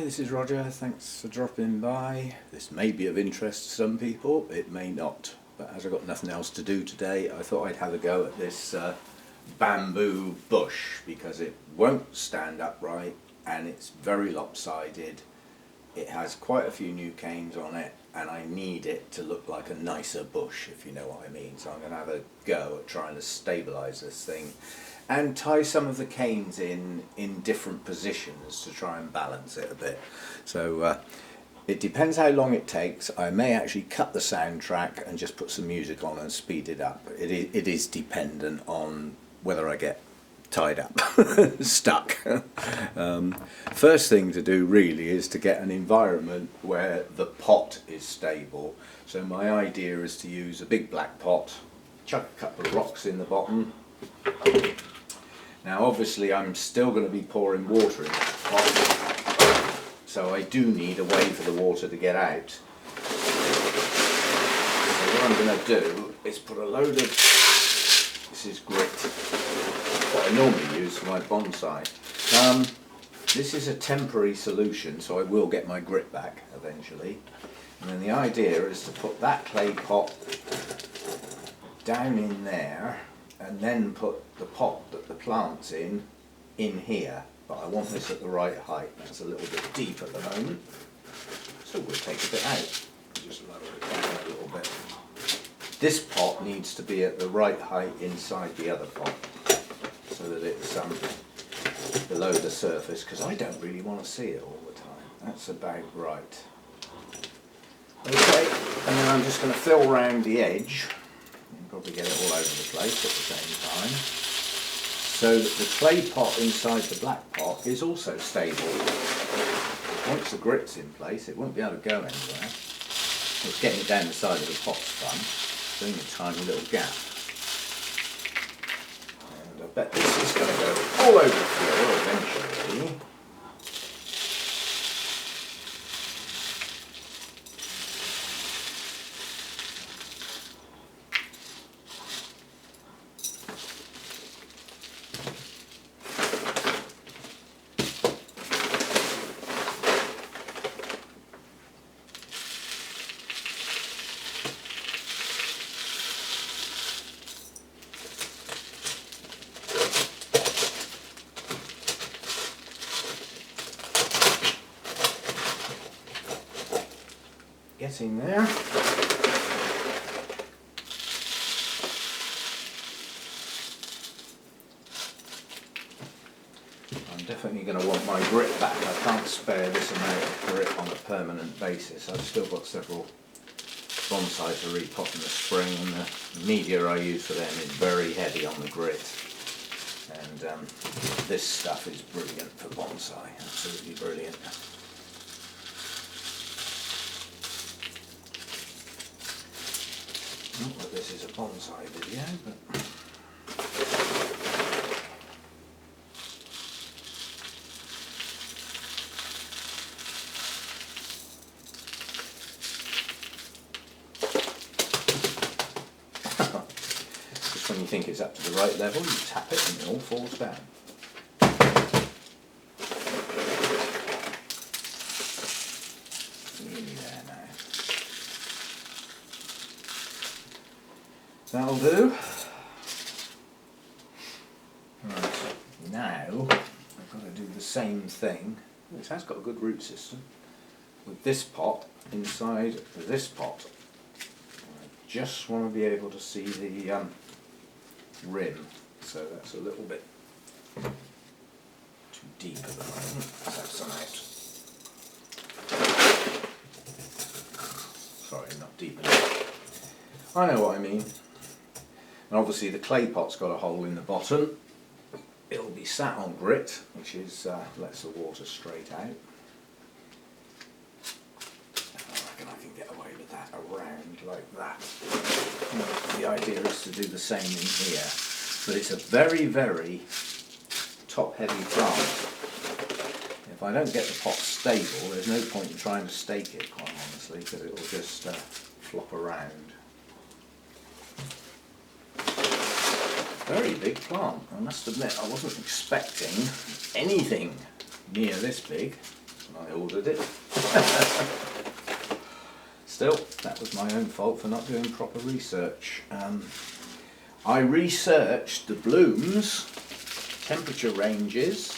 this is Roger. Thanks for dropping by. This may be of interest to some people, it may not. But as I've got nothing else to do today, I thought I'd have a go at this bamboo bush because it won't stand upright and it's very lopsided. It has quite a few new canes on it and I need it to look like a nicer bush, if you know what I mean. So I'm going to have a go at trying to stabilise this thing and tie some of the canes in different positions to try and balance it a bit. So it depends how long it takes. I may actually cut the soundtrack and just put some music on and speed it up. It is dependent on whether I get tied up, stuck. First thing to do really is to get an environment where the pot is stable. So my idea is to use a big black pot, chuck a couple of rocks in the bottom. Now obviously I'm still going to be pouring water in that pot, so I do need a way for the water to get out. So what I'm going to do is put a load of, this is grit, what I normally use for my bonsai. This is a temporary solution, so I will get my grit back eventually. And then the idea is to put that clay pot down in there and then put the pot that the plant's in here. But I want this at the right height. That's a little bit deep at the moment, so we'll take a bit out. Just lower it down a little bit. This pot needs to be at the right height inside the other pot, so that it's below the surface, because I don't really want to see it all the time. That's about right. Okay, and then I'm just going to fill round the edge. Probably get it all over the place at the same time, so that the clay pot inside the black pot is also stable. Once the grit's in place, it won't be able to go anywhere. It's getting it down the side of the pot's fun, doing a tiny little gap. And I bet this is going to go all over the floor eventually. Getting there. I'm definitely going to want my grit back. I can't spare this amount of grit on a permanent basis. I've still got several bonsai to repot in the spring, and the media I use for them is very heavy on the grit. And this stuff is brilliant for bonsai, absolutely brilliant. Not that this is a bonsai video, but just when you think it's up to the right level, you tap it and it all falls down. Nearly there now. That'll do. Right, now I've got to do the same thing. This has got a good root system with this pot inside this pot. I just want to be able to see the rim, so that's a little bit too deep at the moment. Let's have some out. Sorry, not deep enough. I know what I mean. And obviously the clay pot's got a hole in the bottom. It'll be sat on grit, which is lets the water straight out. I reckon I can get away with that around like that. And the idea is to do the same in here, but it's a very, very top-heavy plant. If I don't get the pot stable, there's no point in trying to stake it, quite honestly, because it will just flop around. Very big plant. I must admit I wasn't expecting anything near this big. when I ordered it. Still, that was my own fault for not doing proper research. I researched the blooms, temperature ranges,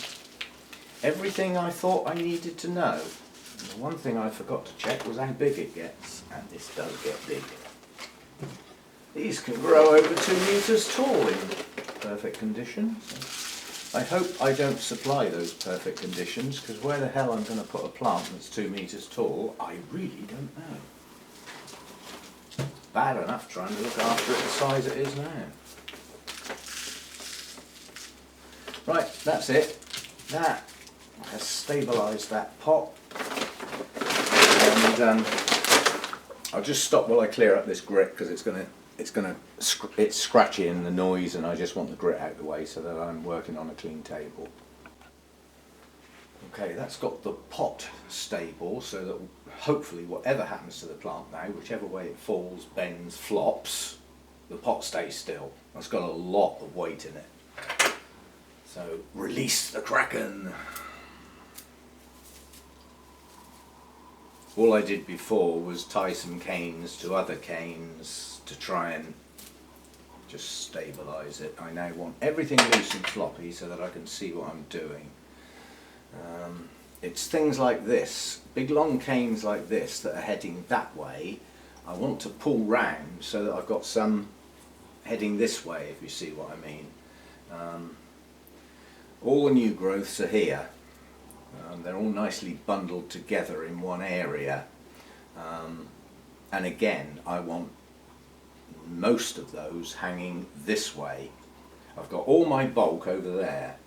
everything I thought I needed to know. And the one thing I forgot to check was how big it gets, and this does get big. These can grow over 2 meters tall in perfect conditions. I hope I don't supply those perfect conditions, because where the hell I'm going to put a plant that's 2 meters tall, I really don't know. Bad enough trying to look after it the size it is now. Right, that's it. That has stabilised that pot. And I'll just stop while I clear up this grit, because it's scratchy in the noise, and I just want the grit out of the way so that I'm working on a clean table. Okay, that's got the pot stable, so that hopefully whatever happens to the plant now, whichever way it falls, bends, flops, the pot stays still. It's got a lot of weight in it. So release the Kraken. All I did before was tie some canes to other canes to try and just stabilise it. I now want everything loose and floppy so that I can see what I'm doing. It's things like this, big long canes like this that are heading that way. I want to pull round so that I've got some heading this way, if you see what I mean. All the new growths are here. They're all nicely bundled together in one area. And again, I want most of those hanging this way. I've got all my bulk over there,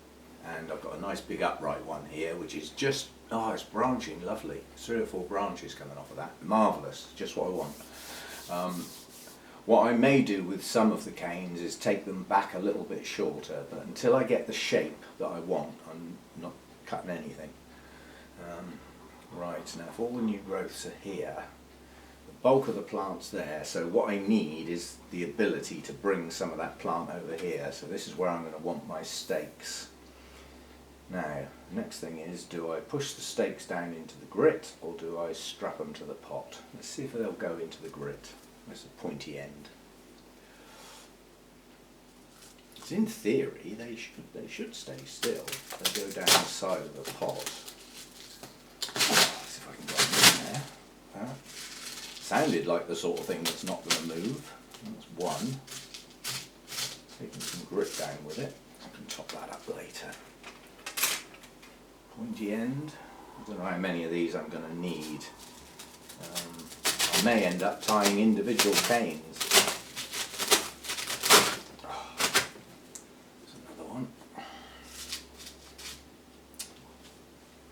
and I've got a nice big upright one here, which is just, oh, it's branching lovely. 3 or 4 branches coming off of that. Marvellous, just what I want. What I may do with some of the canes is take them back a little bit shorter, but until I get the shape that I want, I'm not cutting anything. Right, now if all the new growths are here, the bulk of the plant's there, so what I need is the ability to bring some of that plant over here. So this is where I'm going to want my stakes. Now, the next thing is, do I push the stakes down into the grit, or do I strap them to the pot? Let's see if they'll go into the grit. There's a pointy end. It's in theory, they should stay still. They go down the side of the pot. Let's see if I can get them in there. Sounded like the sort of thing that's not going to move. That's one. Taking some grit down with it. I can top that up later. Pointy end. I don't know how many of these I'm going to need. I may end up tying individual canes. There's another one. I'm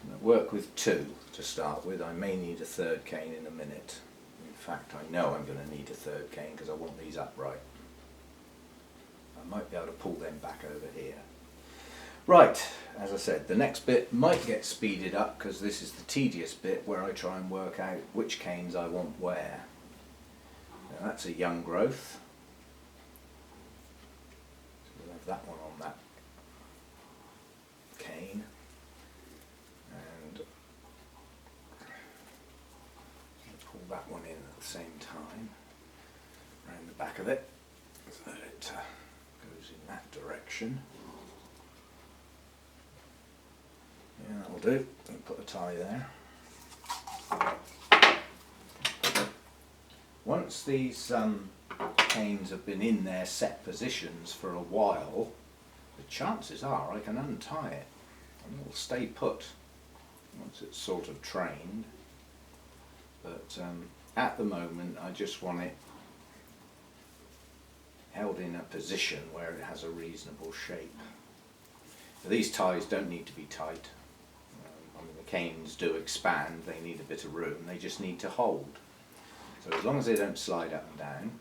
going to work with 2 to start with. I may need a 3rd cane in a minute. In fact, I know I'm going to need a 3rd cane because I want these upright. I might be able to pull them back over here. Right, as I said, the next bit might get speeded up because this is the tedious bit where I try and work out which canes I want where. Now that's a young growth. So we'll have that one on that cane. And pull that one in at the same time, around the back of it, so that it goes in that direction. Yeah, that'll do. I'll put a tie there. Once these canes have been in their set positions for a while, the chances are I can untie it and it'll stay put once it's sort of trained. But at the moment I just want it held in a position where it has a reasonable shape. Now, these ties don't need to be tight. I mean, the canes do expand, they need a bit of room, they just need to hold. So as long as they don't slide up and down.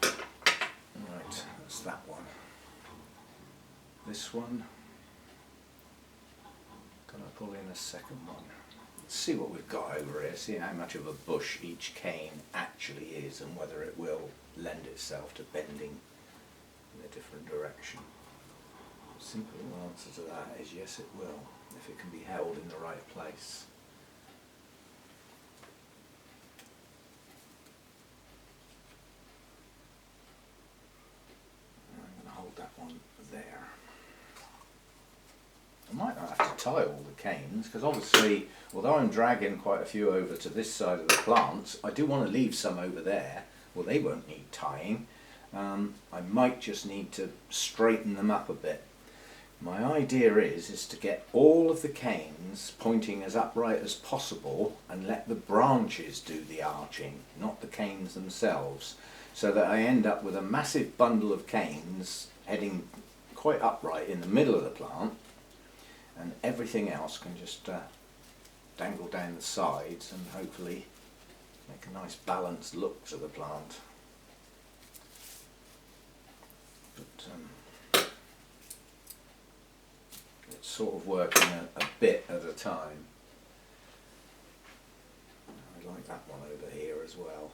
Right, that's that one. This one, gonna pull in a second one. Let's see what we've got over here, see how much of a bush each cane actually is and whether it will lend itself to bending in a different direction. The simple answer to that is yes, it will. if it can be held in the right place. I'm going to hold that one there. I might not have to tie all the canes, because obviously, although I'm dragging quite a few over to this side of the plants, I do want to leave some over there. Well, they won't need tying. I might just need to straighten them up a bit. My idea is to get all of the canes pointing as upright as possible and let the branches do the arching, not the canes themselves, so that I end up with a massive bundle of canes heading quite upright in the middle of the plant, and everything else can just dangle down the sides and hopefully make a nice balanced look to the plant. But it's sort of working a bit at a time. I like that one over here as well.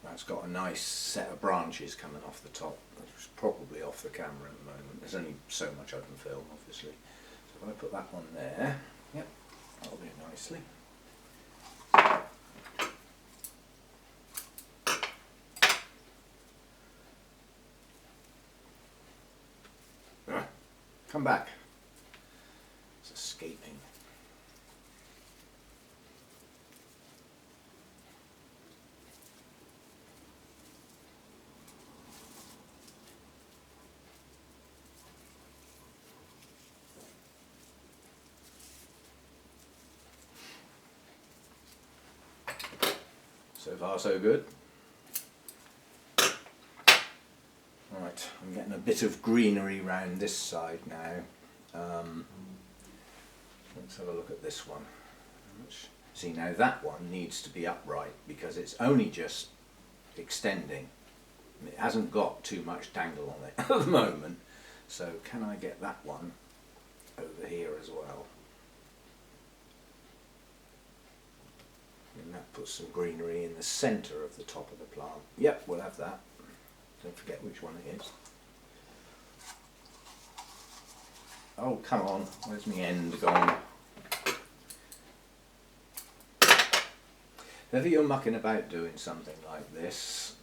That's got a nice set of branches coming off the top. That's probably off the camera at the moment. There's only so much I can film, obviously. So if I put that one there, yep, that'll do nicely. Come back. It's escaping. So far so good. Right, I'm getting a bit of greenery round this side now. Let's have a look at this one. See, now that one needs to be upright because it's only just extending. It hasn't got too much dangle on it at the moment. So can I get that one over here as well? And that puts some greenery in the centre of the top of the plant. Yep, we'll have that. Don't forget which one it is. Oh, come on. Where's my end gone? If ever you're mucking about doing something like this,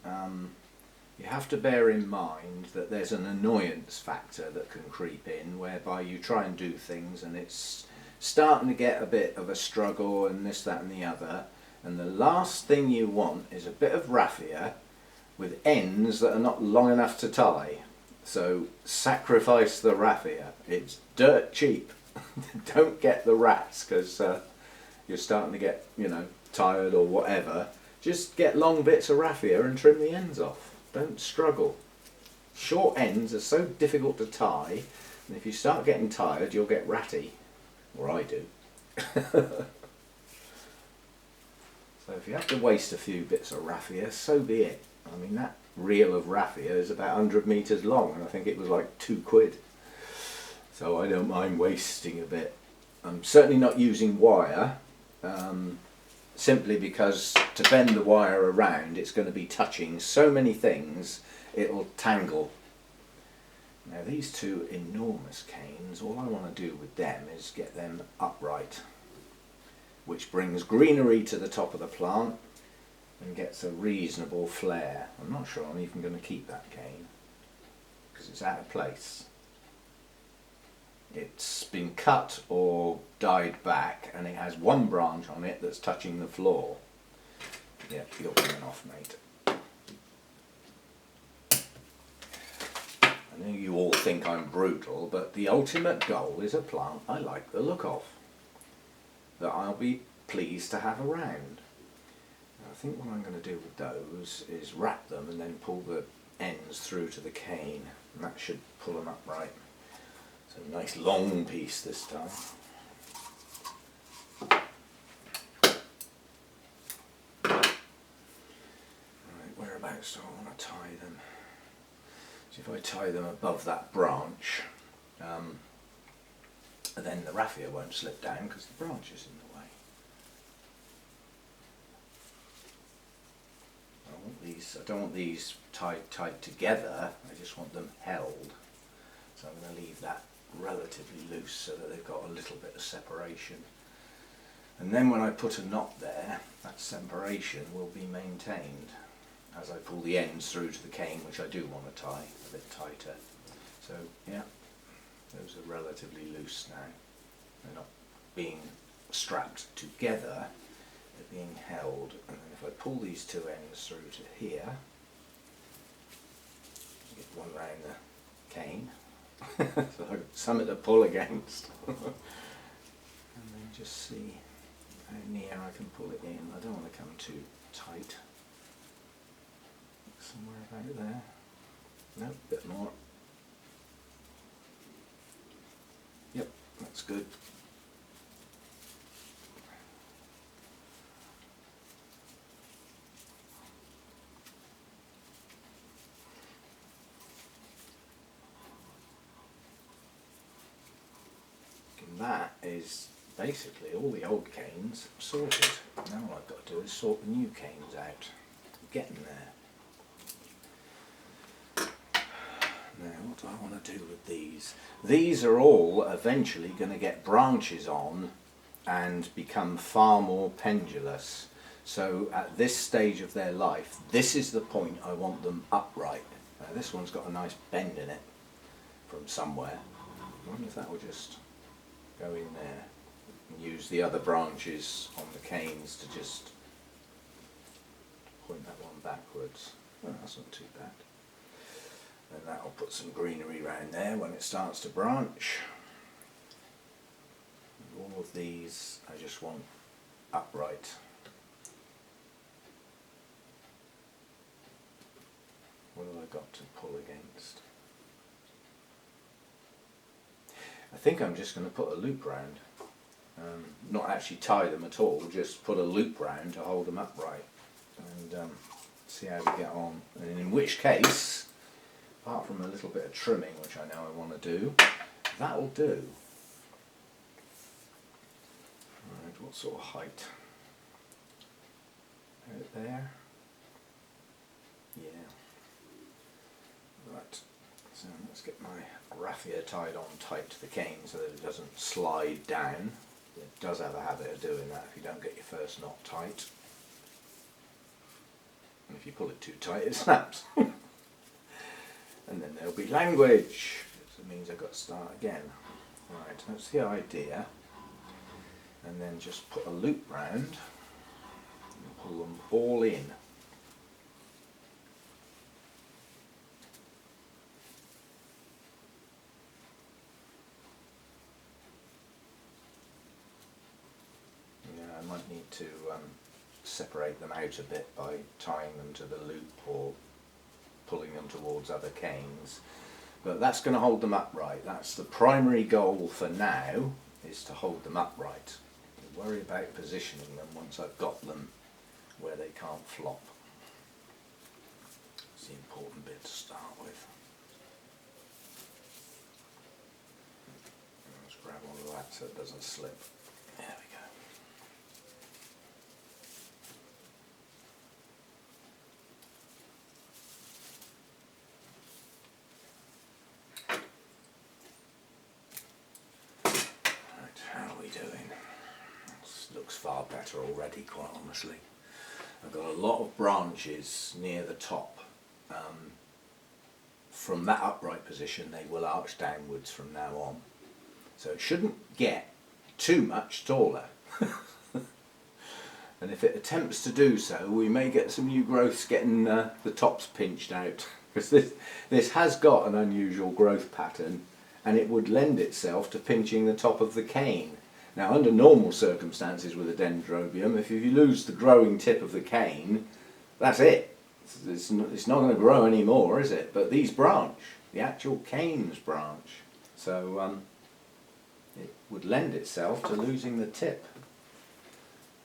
you have to bear in mind that there's an annoyance factor that can creep in, whereby you try and do things and it's starting to get a bit of a struggle and this, that and the other, and the last thing you want is a bit of raffia with ends that are not long enough to tie. So sacrifice the raffia. It's dirt cheap. Don't get the rats because you're starting to get, you know, tired or whatever. Just get long bits of raffia and trim the ends off. Don't struggle. Short ends are so difficult to tie, and if you start getting tired you'll get ratty, or I do. So if you have to waste a few bits of raffia, so be it. I mean, that reel of raffia is about 100 metres long and I think it was like £2. So I don't mind wasting a bit. I'm certainly not using wire, simply because to bend the wire around it's going to be touching so many things it'll tangle. Now these two enormous canes, all I want to do with them is get them upright, which brings greenery to the top of the plant and gets a reasonable flare. I'm not sure I'm even going to keep that cane because it's out of place. It's been cut or dyed back and it has one branch on it that's touching the floor. Yep, you're coming off, mate. I know you all think I'm brutal, but the ultimate goal is a plant I like the look of, that I'll be pleased to have around. I think what I'm going to do with those is wrap them and then pull the ends through to the cane, and that should pull them up right. It's a nice long piece this time. Right, whereabouts do I want to tie them? So if I tie them above that branch, then the raffia won't slip down because the branch is in the way. I don't want these tied together, I just want them held. So I'm going to leave that relatively loose so that they've got a little bit of separation. And then when I put a knot there, that separation will be maintained as I pull the ends through to the cane, which I do want to tie a bit tighter. So yeah, those are relatively loose now. They're not being strapped together, they're being held. And then if I pull these two ends through to here, get one round the cane, so I've something to pull against. And then just see how near I can pull it in. I don't want to come too tight. Somewhere about there. No, a bit more. Yep, that's good. And that is basically all the old canes sorted. Now all I've got to do is sort the new canes out. I'm getting there. Now what do I want to do with these? These are all eventually going to get branches on and become far more pendulous. So at this stage of their life, this is the point I want them upright. Now this one's got a nice bend in it from somewhere. I wonder if that will just go in there and use the other branches on the canes to just point that one backwards. Oh, that's not too bad. And that'll put some greenery around there when it starts to branch. And all of these I just want upright. What have I got to pull against? I think I'm just going to put a loop round. Not actually tie them at all, just put a loop round to hold them upright. And see how we get on. And in which case, apart from a little bit of trimming, which I know I want to do, that'll do. Right, what sort of height? Out there? Yeah. Right, so let's get my raffia tied on tight to the cane so that it doesn't slide down. It does have a habit of doing that if you don't get your first knot tight. And if you pull it too tight, it snaps. And then there'll be language. So it means I've got to start again. Right, that's the idea. And then just put a loop round and pull them all in. Yeah, I might need to separate them out a bit by tying them to the loop or pulling them towards other canes, but that's going to hold them upright. That's the primary goal for now, is to hold them upright. I'll worry about positioning them once I've got them where they can't flop. That's the important bit to start with. Let's grab all of that so it doesn't slip. There we go. Looks far better already, quite honestly. I've got a lot of branches near the top. From that upright position they will arch downwards from now on. So it shouldn't get too much taller. And if it attempts to do so, we may get some new growths getting the tops pinched out. Because this has got an unusual growth pattern and it would lend itself to pinching the top of the cane. Now, under normal circumstances with a dendrobium, if you lose the growing tip of the cane, that's it. It's not going to grow anymore, is it? But these branch, the actual canes branch. So it would lend itself to losing the tip.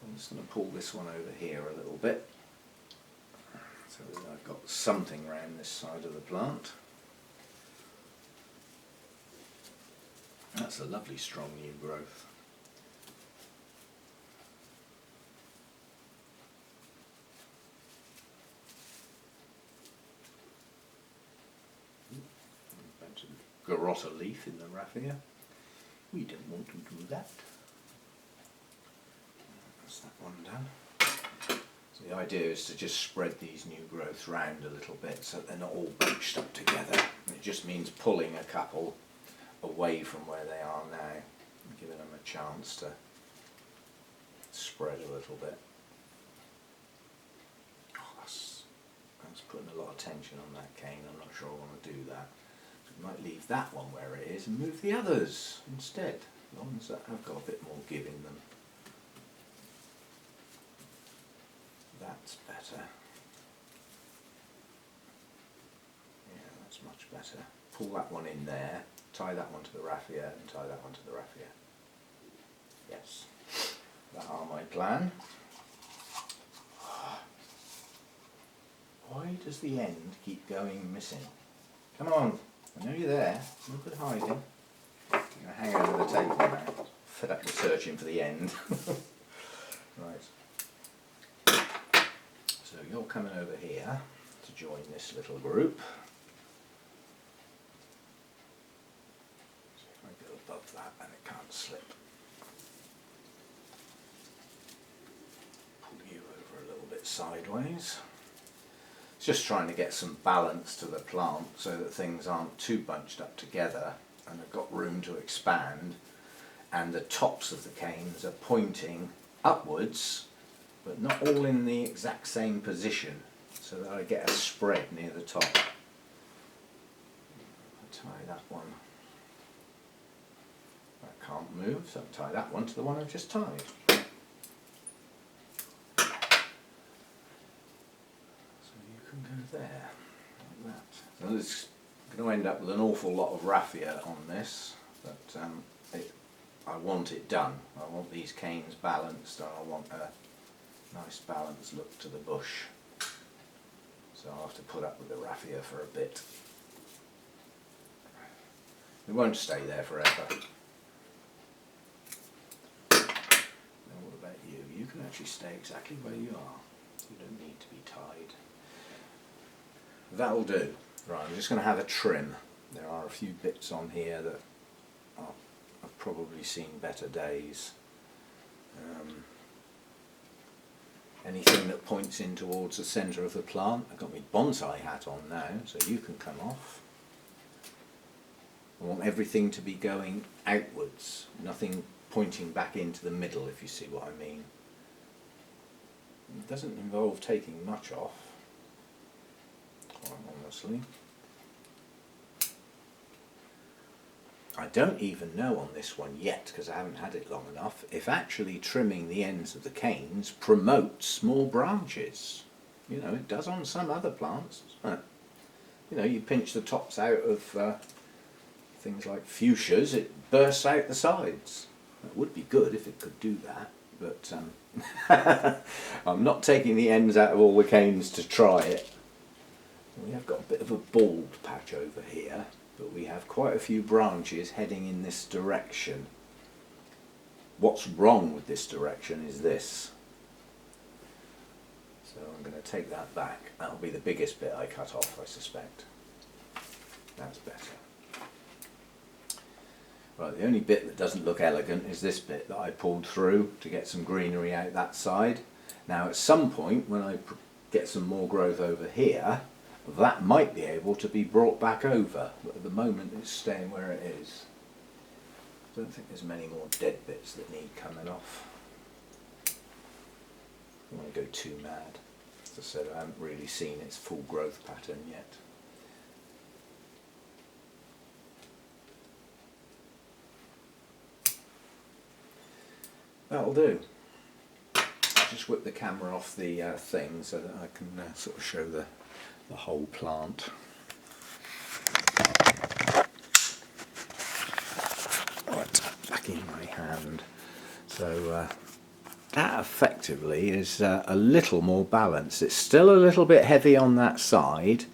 I'm just going to pull this one over here a little bit, so that I've got something around this side of the plant. That's a lovely strong new growth. garrote leaf in the raffia. We don't want to do that. That's that one done. So the idea is to just spread these new growths round a little bit so they're not all bunched up together. It just means pulling a couple away from where they are now, giving them a chance to spread a little bit. Oh, that's putting a lot of tension on that cane. I'm not sure I want to do that. So we might leave that one where it is and move the others instead, the ones that have got a bit more give in them. That's better. Yeah, that's much better. Pull that one in there, tie that one to the raffia and tie that one to the raffia. Yes, that are my plan. Why does the end keep going missing? Come on, I know you're there. No good hiding. I'm going to hang over the table now. Fed up with searching for the end. Right. So you're coming over here to join this little group. So if I go above that then it can't slip. Pull you over a little bit sideways. It's just trying to get some balance to the plant so that things aren't too bunched up together and they've got room to expand, and the tops of the canes are pointing upwards but not all in the exact same position, so that I get a spread near the top. I'll tie that one. That can't move, so I'll tie that one to the one I've just tied. So you can go there, like that. So it's going to end up with an awful lot of raffia on this, but I want it done. I want these canes balanced, and I want a nice balanced look to the bush. So I'll have to put up with the raffia for a bit. It won't stay there forever. Now what about you? You can actually stay exactly where you are. You don't need to be tied. That'll do. Right, I'm just going to have a trim. There are a few bits on here that I've probably seen better days. Anything that points in towards the centre of the plant. I've got my bonsai hat on now, so you can come off. I want everything to be going outwards, nothing pointing back into the middle, if you see what I mean. It doesn't involve taking much off, quite honestly. I don't even know on this one yet, because I haven't had it long enough, if actually trimming the ends of the canes promotes more branches. You know, it does on some other plants. But, you know, you pinch the tops out of things like fuchsias, it bursts out the sides. It would be good if it could do that, but I'm not taking the ends out of all the canes to try it. We have got a bit of a bald patch over here, but we have quite a few branches heading in this direction. What's wrong with this direction is this. So I'm going to take that back. That'll be the biggest bit I cut off, I suspect. That's better. Right, the only bit that doesn't look elegant is this bit that I pulled through to get some greenery out that side. Now at some point when I get some more growth over here, that might be able to be brought back over, but at the moment it's staying where it is. I don't think there's many more dead bits that need coming off. I don't want to go too mad. As I said, I haven't really seen its full growth pattern yet. That'll do. Just whip the camera off the thing so that I can sort of show the whole plant. Right, back in my hand. So that effectively is a little more balanced. It's still a little bit heavy on that side,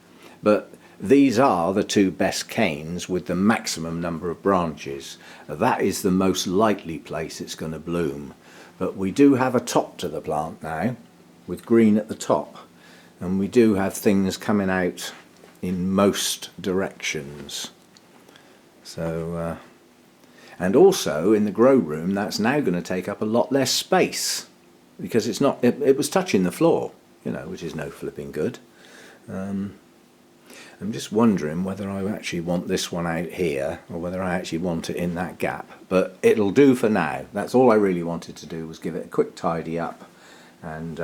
but these are the two best canes with the maximum number of branches. That is the most likely place it's going to bloom. But we do have a top to the plant now, with green at the top. And we do have things coming out in most directions. So, and also in the grow room, that's now going to take up a lot less space because it's not. It was touching the floor, you know, which is no flipping good. I'm just wondering whether I actually want this one out here or whether I actually want it in that gap. But it'll do for now. That's all I really wanted to do, was give it a quick tidy up. And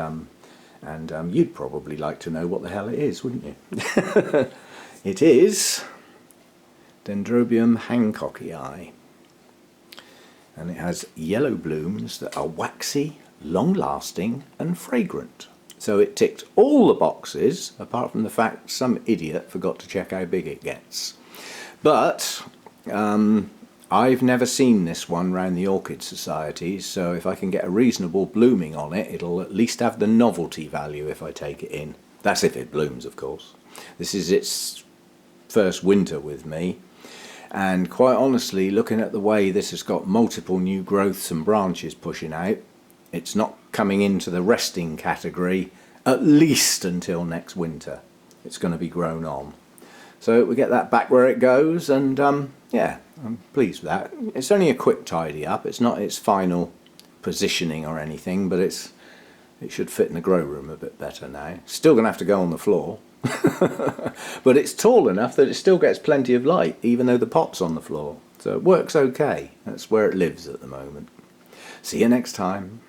you'd probably like to know what the hell it is, wouldn't you? It is Dendrobium hancockii. And it has yellow blooms that are waxy, long-lasting and fragrant. So it ticked all the boxes, apart from the fact some idiot forgot to check how big it gets. But I've never seen this one round the Orchid Society, so if I can get a reasonable blooming on it, it'll at least have the novelty value if I take it in. That's if it blooms, of course. This is its first winter with me, and quite honestly, looking at the way this has got multiple new growths and branches pushing out, it's not coming into the resting category at least until next winter. It's going to be grown on. So we get that back where it goes, and yeah, I'm pleased with that. It's only a quick tidy up. It's not its final positioning or anything, but it should fit in the grow room a bit better now. Still going to have to go on the floor. But it's tall enough that it still gets plenty of light, even though the pot's on the floor. So it works okay. That's where it lives at the moment. See you next time.